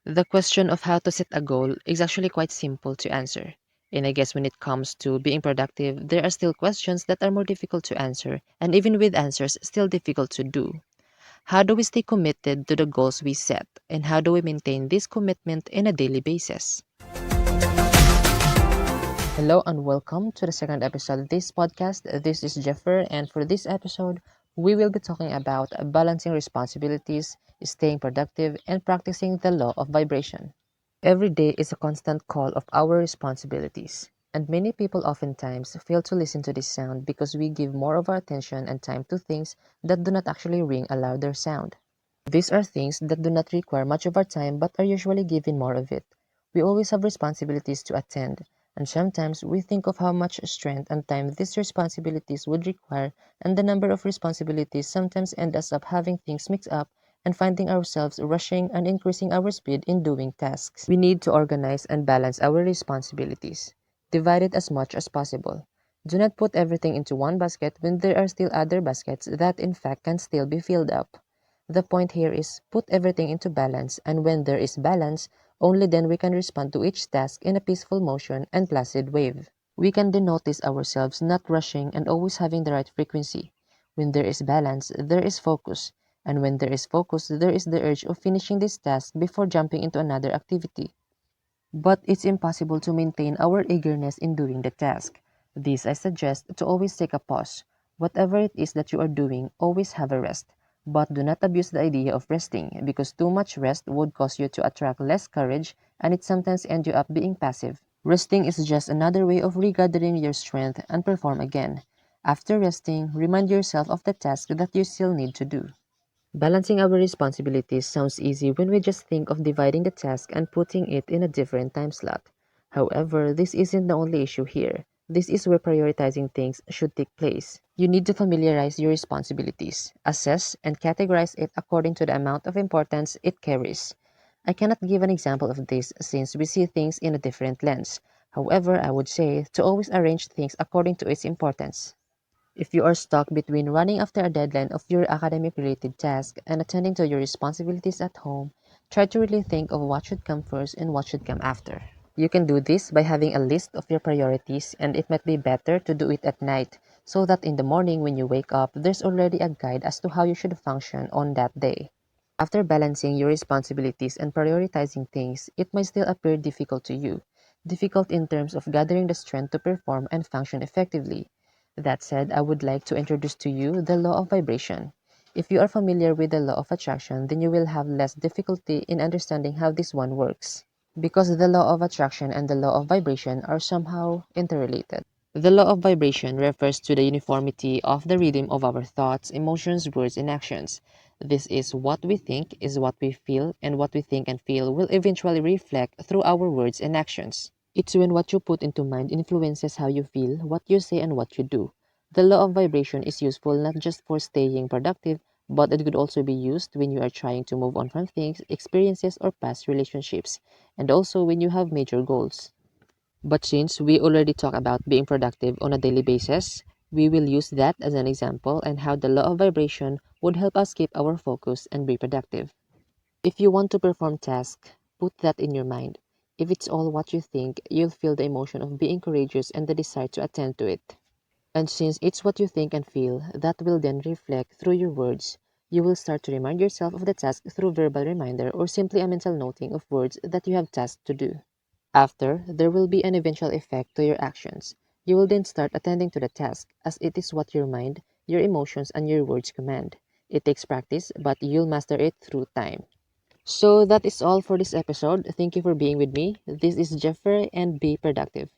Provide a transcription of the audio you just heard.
The question of how to set a goal is actually quite simple to answer. And I guess when it comes to being productive, there are still questions that are more difficult to answer, and even with answers, still difficult to do. How do we stay committed to the goals we set, and how do we maintain this commitment in a daily basis? Hello and welcome to the second episode of this podcast. This is Jeffer, and for this episode, we will be talking about balancing responsibilities, staying productive, and practicing the law of vibration. Every day is a constant call of our responsibilities, and many people oftentimes fail to listen to this sound because we give more of our attention and time to things that do not actually ring a louder sound. These are things that do not require much of our time but are usually given more of it. We always have responsibilities to attend, and sometimes we think of how much strength and time these responsibilities would require, and the number of responsibilities sometimes end us up having things mixed up and finding ourselves rushing and increasing our speed in doing tasks. We need to organize and balance our responsibilities. Divide it as much as possible. Do not put everything into one basket when there are still other baskets that in fact can still be filled up. The point here is put everything into balance, and when there is balance, only then we can respond to each task in a peaceful motion and placid wave. We can then notice ourselves not rushing and always having the right frequency. When there is balance, there is focus, and when there is focus, there is the urge of finishing this task before jumping into another activity. But it's impossible to maintain our eagerness in doing the task. This I suggest to always take a pause. Whatever it is that you are doing, always have a rest. But do not abuse the idea of resting, because too much rest would cause you to attract less courage and it sometimes end you up being passive. Resting is just another way of regathering your strength and perform again. After resting, remind yourself of the task that you still need to do. Balancing our responsibilities sounds easy when we just think of dividing the task and putting it in a different time slot. However, this isn't the only issue here. This is where prioritizing things should take place. You need to familiarize your responsibilities, assess, and categorize it according to the amount of importance it carries. I cannot give an example of this since we see things in a different lens. However, I would say to always arrange things according to its importance. If you are stuck between running after a deadline of your academic related task and attending to your responsibilities at home, try to really think of what should come first and what should come after. You can do this by having a list of your priorities, and it might be better to do it at night so that in the morning when you wake up, there's already a guide as to how you should function on that day. After balancing your responsibilities and prioritizing things, it might still appear difficult to you. Difficult in terms of gathering the strength to perform and function effectively. That said, I would like to introduce to you the law of vibration. If you are familiar with the law of attraction, then you will have less difficulty in understanding how this one works, because the law of attraction and the law of vibration are somehow interrelated. The law of vibration refers to the uniformity of the rhythm of our thoughts, emotions, words, and actions. This is what we think is what we feel, and what we think and feel will eventually reflect through our words and actions. It's when what you put into mind influences how you feel, what you say, and what you do. The law of vibration is useful not just for staying productive, but it could also be used when you are trying to move on from things, experiences, or past relationships, and also when you have major goals. But since we already talked about being productive on a daily basis, we will use that as an example and how the law of vibration would help us keep our focus and be productive. If you want to perform tasks, put that in your mind. If it's all what you think, you'll feel the emotion of being courageous and the desire to attend to it. And since it's what you think and feel, that will then reflect through your words. You will start to remind yourself of the task through verbal reminder or simply a mental noting of words that you have tasked to do. After, there will be an eventual effect to your actions. You will then start attending to the task, as it is what your mind, your emotions, and your words command. It takes practice, but you'll master it through time. So that is all for this episode. Thank you for being with me. This is Jeffer, and be productive.